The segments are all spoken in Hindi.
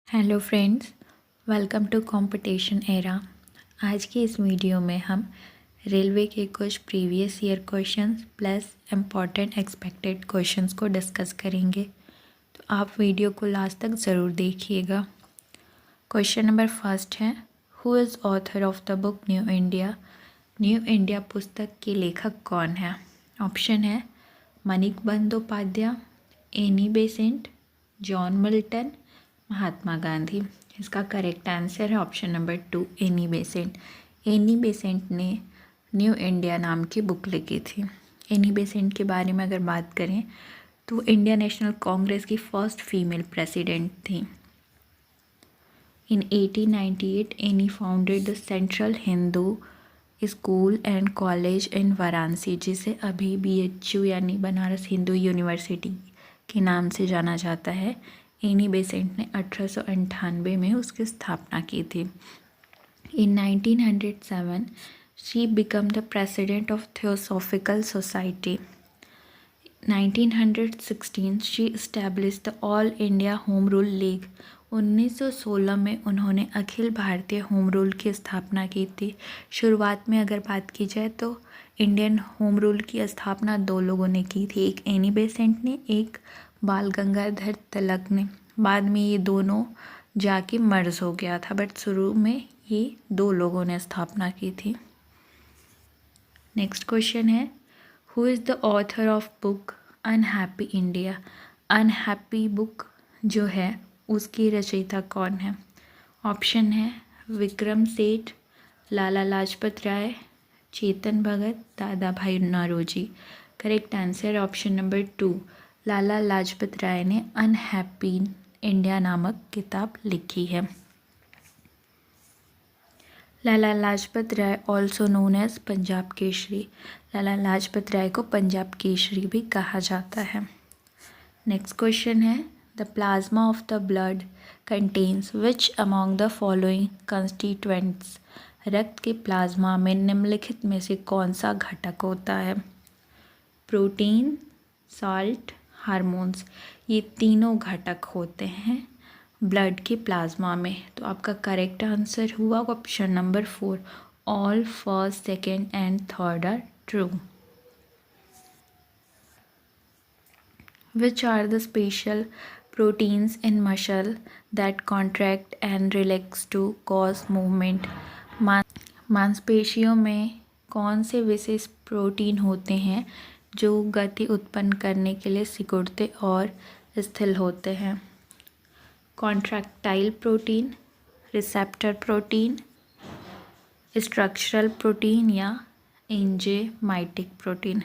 Hello friends, welcome to competition era. आज की इस वीडियो में हम रेलवे के कुछ previous year questions plus important expected questions को डिस्कस करेंगे, तो आप वीडियो को लास्ट तक ज़रूर देखिएगा। क्वेश्चन नंबर फर्स्ट है, who is author of the book New India. New India पुस्तक के लेखक कौन है? ऑप्शन है Manik Bandopadhyay, Annie Besant, John Milton, Mahatma Gandhi. इसका करेक्ट आंसर है option number 2, Annie Besant. Annie Besant ने न्यू इंडिया नाम की बुक लिखी थी। एनी बेसेंट के बारे में अगर बात करें तो इंडियन नेशनल कांग्रेस की फर्स्ट फीमेल प्रेसिडेंट थी। इन 1898 any founded the central Hindu school and college in Varanasi, जिसे अभी BHU यानी बनारस हिंदू यूनिवर्सिटी के नाम से जाना जाता है। एनी बेसेंट ने 1898 में उसकी स्थापना की थी। इन 1907 she become the president of theosophical society. 1916 she establish the all India home rule league. 1916 में उन्होंने अखिल भारतीय होम रूल की स्थापना की थी। शुरुआत में अगर बात की जाए तो इंडियन होम रूल की स्थापना 2 लोगों ने की थी, एक एनी बेसेंट ने, एक बाल गंगाधर तिलक ने। बाद में ये दोनों जाके मर्ज हो गया था, बट शुरू में ये 2 लोगों ने स्थापना की थी। नेक्स्ट क्वेश्चन है, who is the author of book unhappy India. Unhappy book जो है उसकी रचयिता कौन है? ऑप्शन है विक्रम सेठ, लाला लाजपत राय, चेतन Bhagat, Dadabhai Naoroji. Correct answer option number 2, Lala Lajpat Rai ने अनहैप्पी इंडिया नामक किताब लिखी है। Lala Lajpat Rai also known as Punjab Kesari. Lala Lajpat Rai को पंजाब केसरी भी कहा जाता है। नेक्स्ट क्वेश्चन है, the plasma of the blood contains which among the following constituents. रक्त के प्लाज्मा में निम्नलिखित में से कौन सा घटक होता है? Protein, salt, hormones. ये तीनों घटक होते हैं ब्लड के प्लाज्मा में। तो आपका करेक्ट आंसर हुआ option number 4, all first, second and third are true. Which are the special proteins in muscle that contract and relax to cause movement? मांसपेशियों में कौन से विशेष प्रोटीन होते हैं जो गति उत्पन्न करने के लिए सिकुड़ते और स्थिर होते हैं? Contractile protein, receptor protein, structural protein या एंजाइमेटिक प्रोटीन।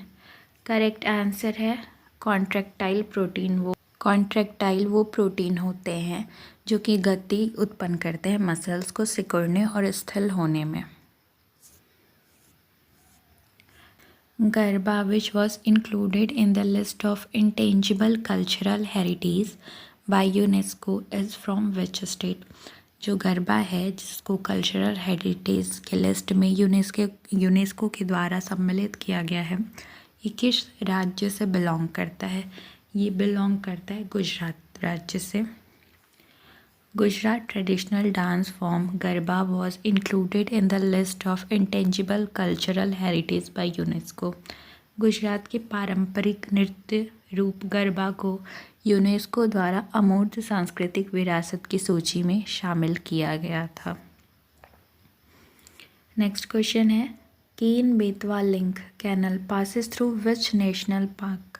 करेक्ट आंसर है कॉन्ट्रैक्टाइल प्रोटीन। कॉन्ट्रैक्टाइल वो प्रोटीन होते हैं जो कि गति उत्पन्न करते हैं मसल्स को सिकुड़ने और स्थिर होने में। Garba which was included in the list of intangible cultural heritage by UNESCO is from which state. जो गरबा है जिसको कल्चरल हेरिटेज के लिस्ट में यूनेस्को के द्वारा सम्मिलित किया गया है, ये किस राज्य से बिलोंग करता है? ये बिलोंग करता है गुजरात राज्य से। Gujarat traditional dance form garba was included in the list of intangible cultural heritage by UNESCO. Gujarat के पारंपरिक नृत्य रूप गरबा को यूनेस्को द्वारा अमूर्त सांस्कृतिक विरासत की सूची में शामिल किया गया था। नेक्स्ट क्वेश्चन है, Ken Betwa link canal passes through which national park.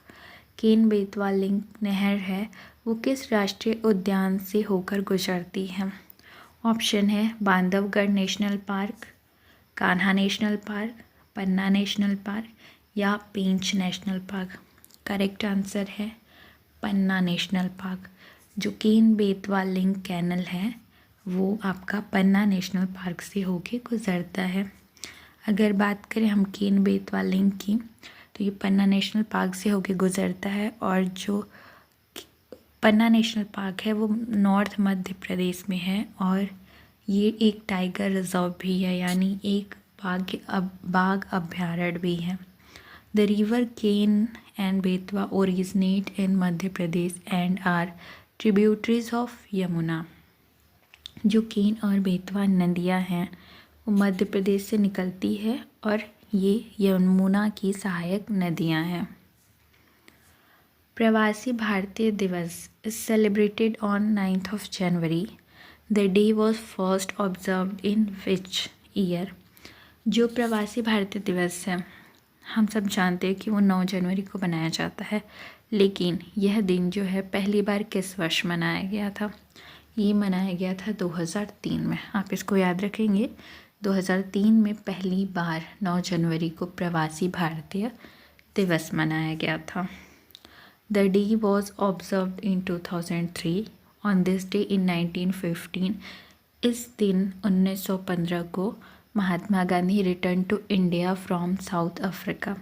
Ken Betwa link नहर है वो किस राष्ट्रीय उद्यान से होकर गुजरती है? ऑप्शन है Bandhavgarh national park, Kanha national park, Panna national park या Pench national park. Correct answer है पन्ना नेशनल पार्क। जो केन बेतवा लिंक कैनल है वो आपका पन्ना नेशनल पार्क से होके गुजरता है। अगर बात करें हम केन बेतवा लिंक की तो ये पन्ना नेशनल पार्क से होके गुजरता है, और जो पन्ना नेशनल पार्क है वो नॉर्थ मध्य प्रदेश में है, और ये एक टाइगर रिजर्व भी है, यानी एक बाघ अभयारण्य भी है। The river Ken and Betwa originate in Madhya Pradesh and are tributaries of Yamuna. जो केन और बेतवा नदियाँ हैं वो मध्य प्रदेश से निकलती है और ये यमुना की सहायक नदियाँ हैं। प्रवासी भारतीय दिवस is celebrated on 9th of January. The day was first observed in which year? जो प्रवासी भारतीय दिवस है हम सब जानते हैं कि वो 9 जनवरी को मनाया जाता है, लेकिन यह दिन जो है पहली बार किस वर्ष मनाया गया था? ये मनाया गया था 2003 में। आप इसको याद रखेंगे, 2003 में पहली बार 9 जनवरी को प्रवासी भारतीय दिवस मनाया गया था। The day was observed in 2003. On this day in 1915, इस दिन 1915 को Mahatma Gandhi return to India from South Africa.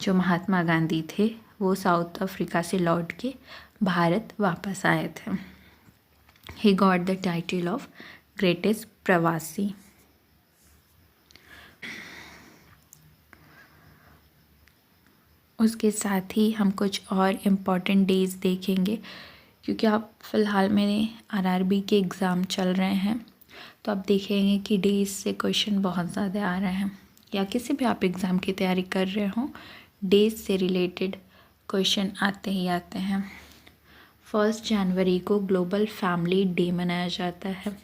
जो महात्मा गांधी थे वो साउथ अफ्रीका से लौट के भारत वापस आए थे। He got the title of greatest प्रवासी। उसके साथ ही हम कुछ और इम्पॉर्टेंट डेज़ देखेंगे, क्योंकि आप फ़िलहाल मेरे आरआरबी के एग्ज़ाम चल रहे हैं तो आप देखेंगे कि डेज से क्वेश्चन बहुत ज़्यादा आ रहे हैं, या किसी भी आप एग्ज़ाम की तैयारी कर रहे हो डेज से रिलेटेड क्वेश्चन आते ही आते हैं। 1 जनवरी को ग्लोबल फैमिली डे मनाया जाता है।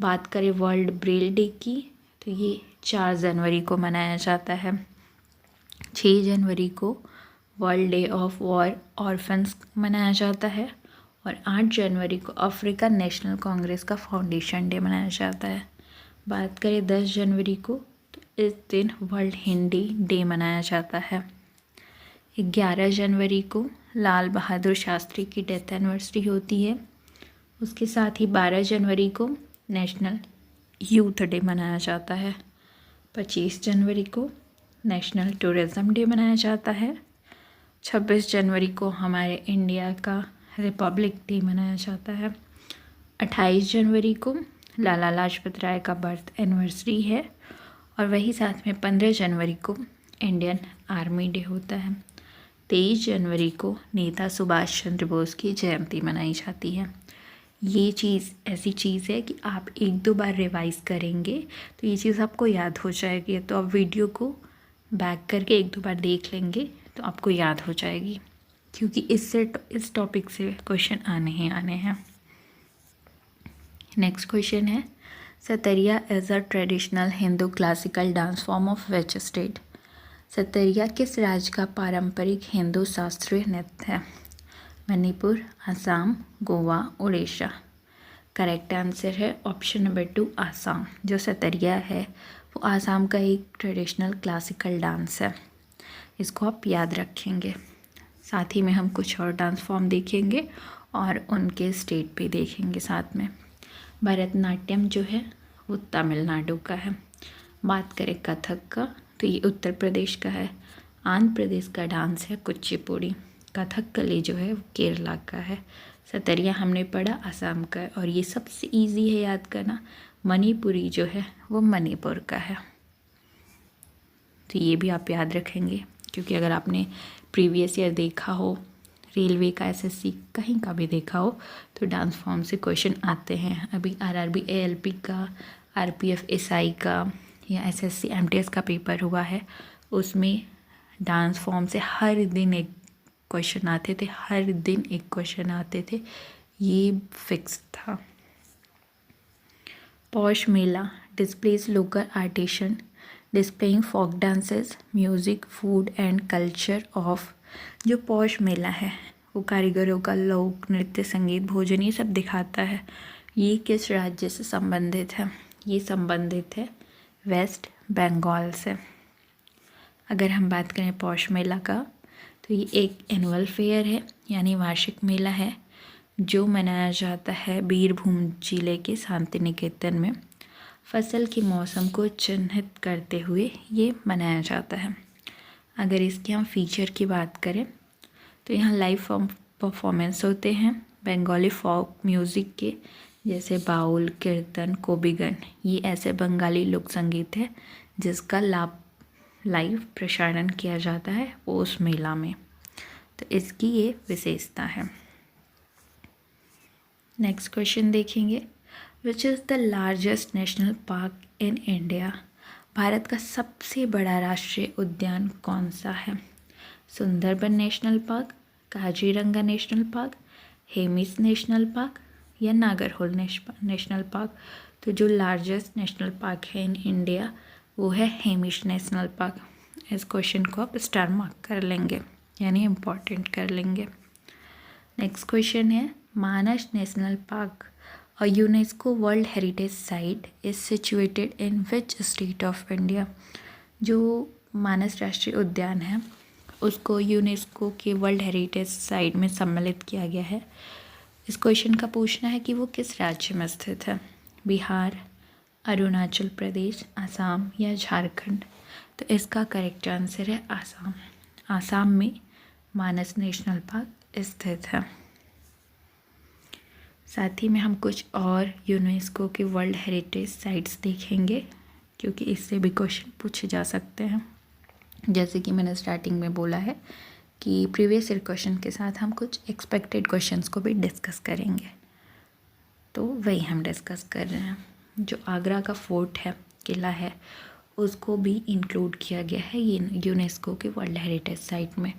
बात करें वर्ल्ड ब्रेल डे की तो ये 4 जनवरी को मनाया जाता है। 6 जनवरी को world day of war orphans मनाया जाता है और 8 जनवरी को अफ्रीकन नेशनल कांग्रेस का फाउंडेशन डे मनाया जाता है। बात करें 10 जनवरी को तो इस दिन वर्ल्ड हिंदी डे मनाया जाता है। 11 जनवरी को लाल बहादुर शास्त्री की डेथ एनिवर्सरी होती है। उसके साथ ही 12 जनवरी को नेशनल यूथ डे मनाया जाता है। 25 जनवरी को नेशनल टूरिज़्म डे मनाया जाता है। 26 जनवरी को हमारे इंडिया का रिपब्लिक डे मनाया जाता है। 28 जनवरी को लाला लाजपत राय का बर्थ एनिवर्सरी है और वही साथ में 15 जनवरी को इंडियन आर्मी डे होता है। 23 जनवरी को नेता सुभाष चंद्र बोस की जयंती मनाई जाती है। ये चीज़ ऐसी चीज़ है कि आप 1-2 बार रिवाइज़ करेंगे तो ये चीज़ आपको याद हो जाएगी। तो आप वीडियो को बैक करके 1-2 बार देख लेंगे तो आपको याद हो जाएगी, क्योंकि इस टॉपिक से क्वेश्चन आने ही आने हैं। नेक्स्ट क्वेश्चन है, Sattriya is a traditional Hindu classical dance form of which state? Sattriya किस राज्य का पारंपरिक हिंदू शास्त्रीय नृत्य है? मणिपुर, असम, गोवा, उड़ीसा। करेक्ट आंसर है ऑप्शन नंबर 2 आसाम। जो सतरिया है वो आसाम का एक ट्रेडिशनल क्लासिकल डांस है, इसको आप याद रखेंगे। साथ ही में हम कुछ और डांस फॉर्म देखेंगे और उनके स्टेट भी देखेंगे साथ में। भरतनाट्यम जो है वो तमिलनाडु का है। बात करें कथक का तो ये उत्तर प्रदेश का है। आंध्र प्रदेश का डांस है कुचिपुड़ी। कथकली जो है वो केरला का है। सतरिया हमने पढ़ा असम का है और ये सबसे इजी है याद करना, मणिपुरी जो है वो मणिपुर का है। तो ये भी आप याद रखेंगे, क्योंकि अगर आपने प्रीवियस ईयर देखा हो, रेलवे का, एसएससी कहीं का भी देखा हो तो डांस फॉर्म से क्वेश्चन आते हैं। अभी आरआरबी एएलपी का, आरपीएफ एसआई का या एसएससी एमटीएस का पेपर हुआ है, उसमें डांस फॉर्म से हर दिन एक क्वेश्चन आते थे, हर दिन एक क्वेश्चन आते थे, ये फिक्स था। Poush Mela displays local artisan displaying folk dances, music, food and culture of. जो पौष मेला है वो कारीगरों का लोक नृत्य, संगीत, भोजन ये सब दिखाता है। ये किस राज्य से संबंधित है? ये संबंधित है वेस्ट बंगाल से। अगर हम बात करें पौष मेला का तो ये एक एनुअल फेयर है, यानी वार्षिक मेला है जो मनाया जाता है बीरभूम जिले के शांति निकेतन में। फसल के मौसम को चिन्हित करते हुए ये मनाया जाता है। अगर इसके हम फीचर की बात करें तो यहाँ लाइव परफॉर्मेंस होते हैं बंगाली फोक म्यूज़िक के, जैसे बाउल, कीर्तन, कोबिगन। ये ऐसे बंगाली लोक संगीत है जिसका लाइव प्रसारण किया जाता है पौष मेला में, तो इसकी ये विशेषता है। नेक्स्ट क्वेश्चन देखेंगे, which is the largest national park in India? Bharat का सबसे बड़ा राष्ट्रीय उद्यान कौन सा है? Sundarban national park, Kaziranga national park, Hemis national park या नागरहोल नेशनल पार्क? तो जो लार्जेस्ट नेशनल पार्क है इन इंडिया वो है हेमिस नेशनल पार्क। इस क्वेश्चन को आप स्टार मार्क कर लेंगे, यानी इम्पॉर्टेंट कर लेंगे। नेक्स्ट क्वेश्चन है, Manas national park, a UNESCO world heritage site, is situated in which state of India? जो मानस राष्ट्रीय उद्यान है उसको यूनेस्को के वर्ल्ड हेरिटेज साइट में सम्मिलित किया गया है। इस क्वेश्चन का पूछना है कि वो किस राज्य में स्थित है? बिहार, अरुणाचल प्रदेश, असम या झारखंड? तो इसका करेक्ट आंसर है आसाम। आसाम में मानस नेशनल पार्क स्थित है। साथ ही में हम कुछ और यूनेस्को के वर्ल्ड हेरिटेज साइट्स देखेंगे, क्योंकि इससे भी क्वेश्चन पूछे जा सकते हैं। जैसे कि मैंने स्टार्टिंग में बोला है कि प्रीवियस ईयर क्वेश्चन के साथ हम कुछ एक्सपेक्टेड क्वेश्चंस को भी डिस्कस करेंगे, तो वही हम डिस्कस कर रहे हैं। जो आगरा का फोर्ट है, किला है, उसको भी इंक्लूड किया गया है ये यूनेस्को के वर्ल्ड हेरिटेज साइट में,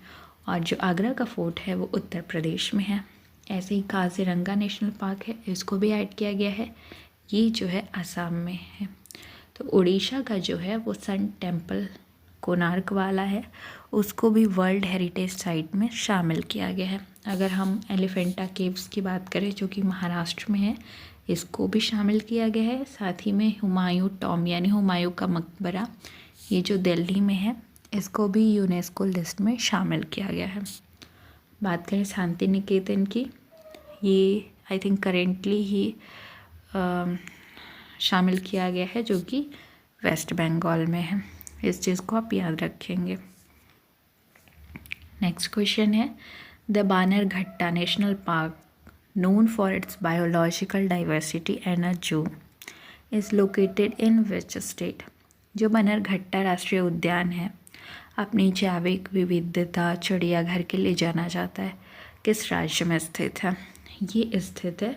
और जो आगरा का फोर्ट है वो उत्तर प्रदेश में है। ऐसे ही काजीरंगा नेशनल पार्क है, इसको भी ऐड किया गया है, ये जो है असम में है। तो उड़ीसा का जो है वो सन टेम्पल कोणार्क वाला है, उसको भी वर्ल्ड हेरिटेज साइट में शामिल किया गया है। अगर हम एलिफेंटा केव्स की बात करें जो कि महाराष्ट्र में है, इसको भी शामिल किया गया है। साथ ही में हुमायूं टॉम यानी हुमायूं का मकबरा, ये जो दिल्ली में है, इसको भी यूनेस्को लिस्ट में शामिल किया गया है। बात करें शांति निकेतन की, ये आई थिंक करेंटली ही शामिल किया गया है, जो कि वेस्ट बंगाल में है। इस चीज़ को आप याद रखेंगे। नेक्स्ट क्वेश्चन है, the Bannerghatta national park, known for its biological diversity and a zoo, is located in which state? जो बानरघट्टा राष्ट्रीय उद्यान है अपनी जैविक विविधता चिड़ियाघर के लिए जाना जाता है, किस राज्य में स्थित है? ये स्थित है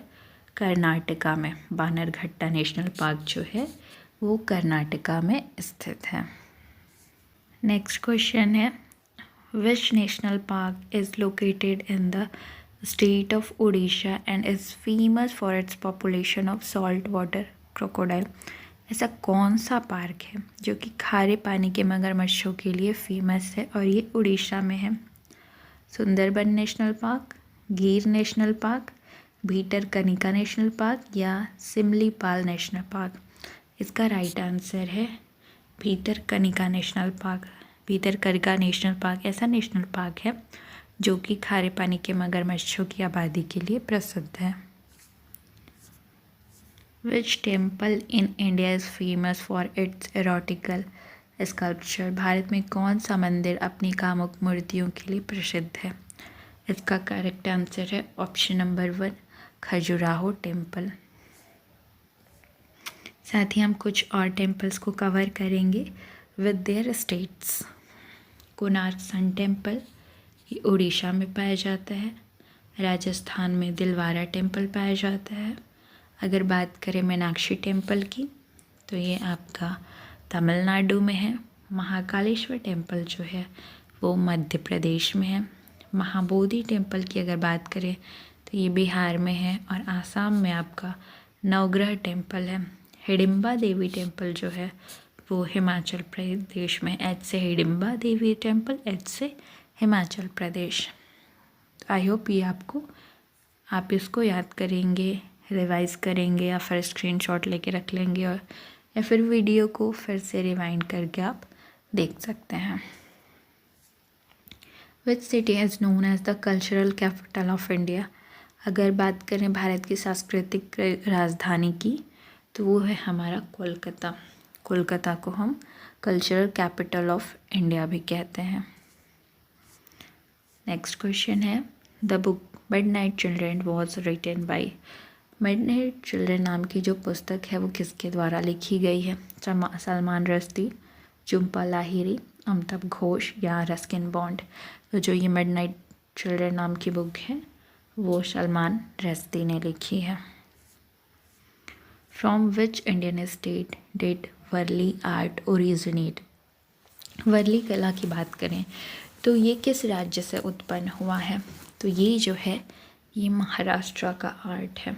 कर्नाटका में। बानरघट्टा नेशनल पार्क जो है वो कर्नाटका में स्थित है। नेक्स्ट क्वेश्चन है, विच national park is located in the state of Orissa and is famous for its population of salt water crocodile? ऐसा कौन सा पार्क है जो कि खारे पानी के मगरमच्छों के लिए फेमस है और ये उड़ीसा में है? सुंदरबन नेशनल पार्क, गिर national park, Bhitarkanika national park या सिमलीपाल नेशनल पार्क? इसका राइट आंसर है Bhitarkanika national park. Bhitarkanika national park ऐसा नेशनल पार्क है जो कि खारे पानी के मगरमच्छों की आबादी के लिए प्रसिद्ध है। Which temple in India is famous for its erotical sculpture? Bharat में कौन सा मंदिर अपनी कामुक मूर्तियों के लिए प्रसिद्ध है? इसका करेक्ट आंसर है ऑप्शन नंबर 1, खजुराहो टेम्पल। साथ ही हम कुछ और टेम्पल्स को कवर करेंगे with their states. Konark sun temple, ये उड़ीसा में पाया जाता है। राजस्थान में दिलवारा टेम्पल पाया जाता है। अगर बात करें मीनाक्षी टेम्पल की तो ये आपका तमिलनाडु में है। महाकालेश्वर टेम्पल जो है वो मध्य प्रदेश में है। महाबोधि टेम्पल की अगर बात करें तो ये बिहार में है। और आसाम में आपका नवग्रह टेम्पल है। हिडिंबा देवी टेम्पल जो है वो हिमाचल प्रदेश में। एच से हिडिंबा देवी टेम्पल, एच से हिमाचल प्रदेश। आई होप ये आप इसको याद करेंगे, रिवाइज़ करेंगे या फिर स्क्रीनशॉट लेके रख लेंगे और या फिर वीडियो को फिर से रिवाइंड करके आप देख सकते हैं। Which city is known as the cultural capital of India? अगर बात करें भारत की सांस्कृतिक राजधानी की तो वो है हमारा कोलकाता। कोलकाता को हम कल्चरल कैपिटल ऑफ इंडिया भी कहते हैं। नेक्स्ट क्वेश्चन है, the book midnight children was written by? Midnight children नाम की जो पुस्तक है वो किसके द्वारा लिखी गई है? सलमान रश्दी, झुम्पा लाहिरी, अमिताभ घोष या रस्किन बॉन्ड? तो जो ये मिडनाइट चिल्ड्रन नाम की बुक है वो सलमान रश्दी ने लिखी है। From which Indian state did Warli art originate. Warli कला की बात करें तो ये किस राज्य से उत्पन्न हुआ है, तो ये जो है ये महाराष्ट्र का आर्ट है।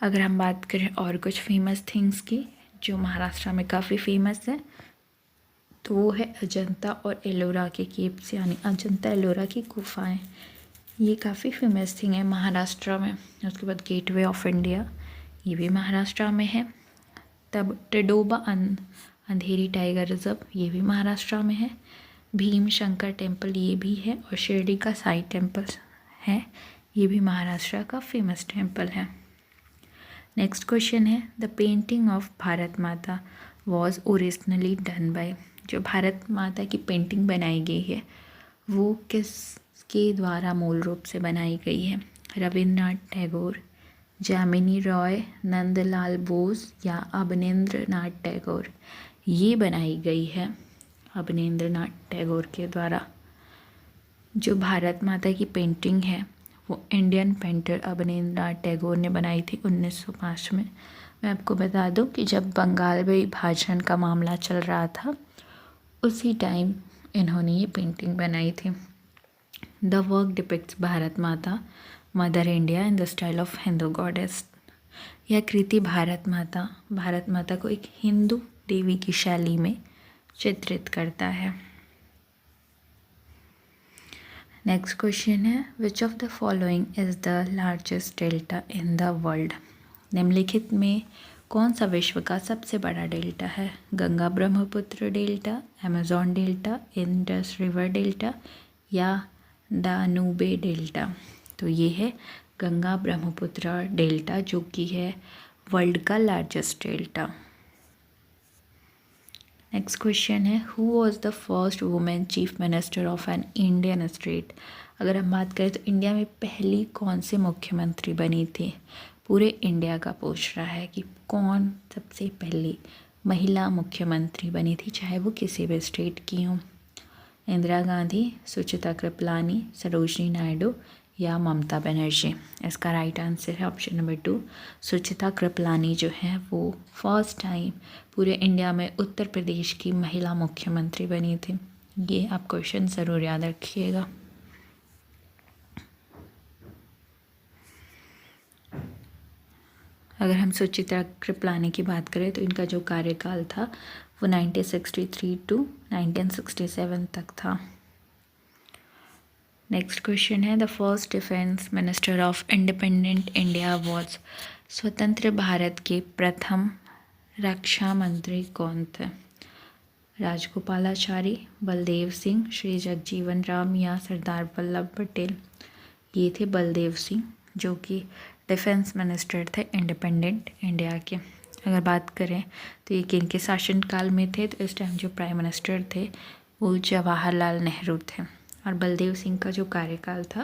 अगर हम बात करें और कुछ फेमस थिंग्स की जो महाराष्ट्र में काफ़ी फेमस है, तो वो है अजंता और एलोरा के केव्स, यानी अजंता एलोरा की गुफाएं। ये काफ़ी फेमस थिंग है महाराष्ट्र में। उसके बाद गेटवे ऑफ इंडिया, ये भी महाराष्ट्र में है। तब टिडोबा अंधेरी टाइगर रिजर्व, ये भी महाराष्ट्र में है। भीम शंकर टेम्पल, ये भी है। और शिरडी का साई टेम्पल है, ये भी महाराष्ट्र का फेमस टेम्पल है। नेक्स्ट क्वेश्चन है द पेंटिंग ऑफ भारत माता वॉज ओरिजिनली डन बाय। जो भारत माता की पेंटिंग बनाई गई है वो किसके द्वारा मूल रूप से बनाई गई है। रविंद्रनाथ टैगोर, जामिनी रॉय, नंदलाल बोस या अवनींद्रनाथ टैगोर। ये बनाई गई है अवनींद्रनाथ टैगोर के द्वारा। जो भारत माता की पेंटिंग है वो इंडियन पेंटर अवनींद्रनाथ टैगोर ने बनाई थी 1905 में। मैं आपको बता दूं कि जब बंगाल में विभाजन का मामला चल रहा था उसी टाइम इन्होंने ये पेंटिंग बनाई थी। द वर्क डिपिक्ट्स भारत माता mother India in the style of Hindu goddess. यह कृति भारत माता को एक हिंदू देवी की शैली में चित्रित करता है। नेक्स्ट क्वेश्चन है which of the following is the largest delta in the world. निम्नलिखित में कौन सा विश्व का सबसे बड़ा डेल्टा है। Ganga Brahmaputra delta, Amazon delta, Indus river delta या दानूबे डेल्टा। तो ये है गंगा ब्रह्मपुत्र डेल्टा जो कि है वर्ल्ड का लार्जेस्ट डेल्टा। नेक्स्ट क्वेश्चन है who was the first women chief minister of an Indian state. अगर हम बात करें तो इंडिया में पहली कौन से मुख्यमंत्री बनी थी। पूरे इंडिया का पूछ रहा है कि कौन सबसे पहली महिला मुख्यमंत्री बनी थी, चाहे वो किसी भी स्टेट की हो। इंदिरा गांधी, सुचिता कृपलानी, सरोजनी नायडू या ममता बनर्जी। इसका राइट आंसर है ऑप्शन नंबर 2, सुचिता कृपलानी जो है वो फर्स्ट टाइम पूरे इंडिया में उत्तर प्रदेश की महिला मुख्यमंत्री बनी थी। ये आप क्वेश्चन ज़रूर याद रखिएगा। अगर हम सुचित्रा कृपलानी की बात करें तो इनका जो कार्यकाल था वो 1963 टू 1967 तक था। नेक्स्ट क्वेश्चन है the first defence minister of independent India was. स्वतंत्र भारत के प्रथम रक्षा मंत्री कौन थे। राजगोपालाचारी, बलदेव सिंह, श्री जगजीवन राम या सरदार वल्लभ पटेल। ये थे बलदेव सिंह जो कि डिफेंस मिनिस्टर थे इंडिपेंडेंट इंडिया के। अगर बात करें तो ये किनके शासनकाल में थे, तो इस टाइम जो प्राइम मिनिस्टर थे वो जवाहरलाल नेहरू थे। और बलदेव सिंह का जो कार्यकाल था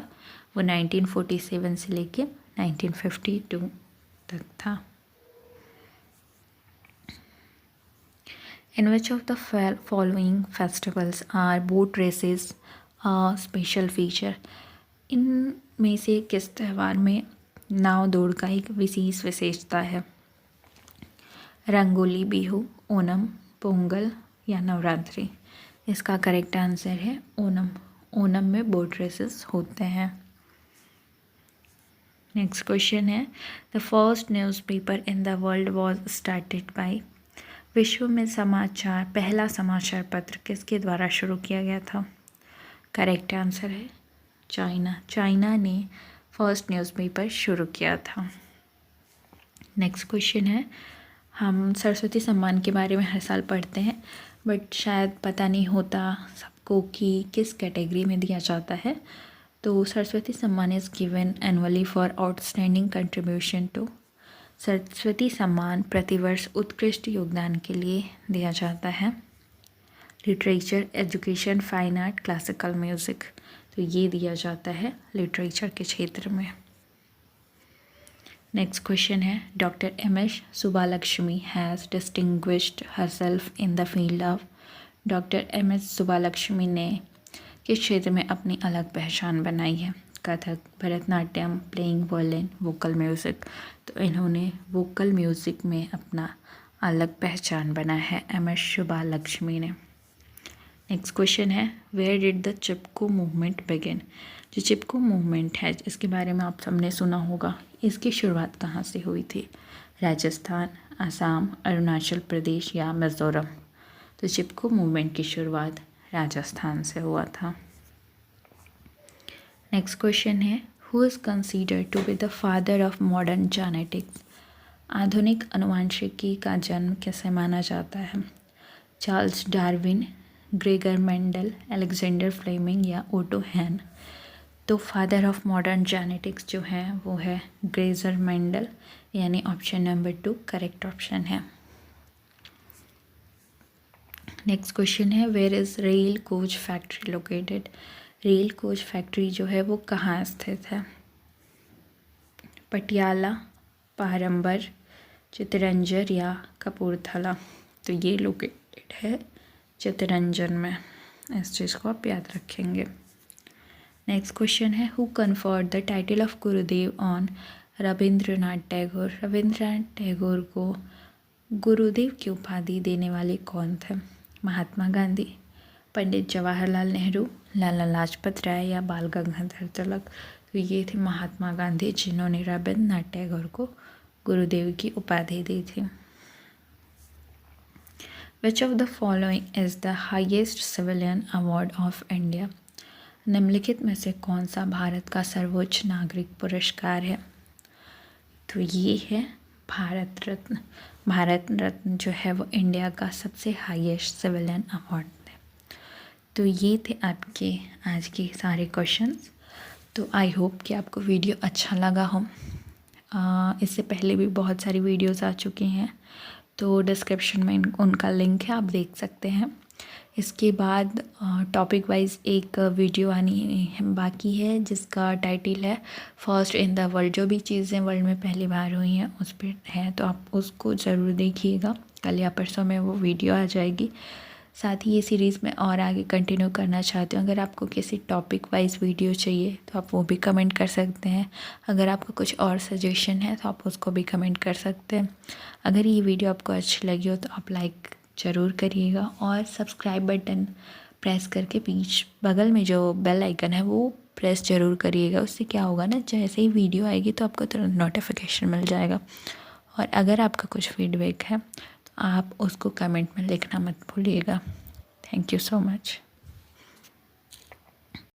वो 1947 से लेके 1952 तक था। In which of the following festivals are boat races a special feature? इनमें से किस त्यौहार में नाव दौड़ का एक विशेष विशेषता है। रंगोली, बिहू, ओणम, पोंगल या नवरात्रि। इसका करेक्ट आंसर है ओणम। ओणम में बोट रेसेस होते हैं। नेक्स्ट क्वेश्चन है the first newspaper in the world was started by. विश्व में पहला समाचार पत्र किसके द्वारा शुरू किया गया था। करेक्ट आंसर है चाइना ने फर्स्ट न्यूज़पेपर शुरू किया था। नेक्स्ट क्वेश्चन है हम सरस्वती सम्मान के बारे में हर साल पढ़ते हैं बट शायद पता नहीं होता सबको कि किस कैटेगरी में दिया जाता है। तो Saraswati Samman is given annually for outstanding contribution to. Saraswati Samman प्रतिवर्ष उत्कृष्ट योगदान के लिए दिया जाता है। Literature, education, fine art, classical music. तो ये दिया जाता है लिटरेचर के क्षेत्र में। नेक्स्ट क्वेश्चन है doctor M S. Subbulakshmi has distinguished herself in the field of. Doctor M S. Subbulakshmi ने किस क्षेत्र में अपनी अलग पहचान बनाई है। Kathak, Bharatanatyam, playing violin, vocal music. तो इन्होंने वोकल म्यूज़िक में अपना अलग पहचान बना है MS शुभालक्ष्मी ने। नेक्स्ट क्वेश्चन है, where did the Chipko movement begin. जो चिपको मूवमेंट है इसके बारे में आप सबने सुना होगा। इसकी शुरुआत कहाँ से हुई थी? राजस्थान, असम, अरुणाचल प्रदेश या मिज़ोरम। तो चिपको मूवमेंट की शुरुआत राजस्थान से हुआ था। नेक्स्ट क्वेश्चन है, who is considered to be the father of modern genetics. आधुनिक अनुवांशिकी का जन्म कैसे माना जाता है? Charles Darwin, Gregor Mendel, Alexander Fleming या ओटो हैन। तो फादर ऑफ मॉडर्न जेनेटिक्स जो है वो है ग्रेगर मेंडल, यानी ऑप्शन नंबर 2 करेक्ट ऑप्शन है। नेक्स्ट क्वेश्चन है, where is rail coach factory located. Rail coach factory जो है वो कहाँ स्थित है? पटियाला, पारंबर, चितरंजन या कपूरथला। तो ये लोकेटेड है चितरंजन में, इस चीज़ को आप याद रखेंगे। नेक्स्ट क्वेश्चन है, who conferred the title of Gurudev on Rabindranath Tagore. Rabindranath Tagore को गुरुदेव की उपाधि देने वाले कौन थे? महात्मा गांधी, पंडित जवाहरलाल नेहरू, लाला लाजपत राय या बाल गंगाधर तिलक। तो ये थे महात्मा गांधी जिन्होंने रविंद्रनाथ टैगोर को गुरुदेव की उपाधि दी थी। Which of the following is the highest civilian award of India? निम्नलिखित में से कौन सा भारत का सर्वोच्च नागरिक पुरस्कार है? तो ये है भारत रत्न। भारत रत्न जो है वो इंडिया का सबसे हाईएस्ट सिविलियन अवार्ड है। तो ये थे आपके आज के सारे क्वेश्चंस। तो आई होप कि आपको वीडियो अच्छा लगा हो। इससे पहले भी बहुत सारी वीडियोस आ चुकी हैं, तो डिस्क्रिप्शन में उनका लिंक है, आप देख सकते हैं। इसके बाद टॉपिक वाइज एक वीडियो आनी बाकी है जिसका टाइटल है फर्स्ट इन द वर्ल्ड। जो भी चीज़ें वर्ल्ड में पहली बार हुई हैं उस पर है, तो आप उसको ज़रूर देखिएगा। कल या परसों में वो वीडियो आ जाएगी। साथ ही ये सीरीज़ में और आगे कंटिन्यू करना चाहती हूँ। अगर आपको किसी टॉपिक वाइज वीडियो चाहिए तो आप वो भी कमेंट कर सकते हैं। अगर आपका कुछ और सजेशन है तो आप उसको भी कमेंट कर सकते हैं। अगर ये वीडियो आपको अच्छी लगी हो तो आप लाइक ज़रूर करिएगा और सब्सक्राइब बटन प्रेस करके बीच बगल में जो बेल आइकन है वो प्रेस ज़रूर करिएगा। उससे क्या होगा ना, जैसे ही वीडियो आएगी तो आपको तुरंत नोटिफिकेशन मिल जाएगा। और अगर आपका कुछ फीडबैक है तो आप उसको कमेंट में लिखना मत भूलिएगा। Thank you so much.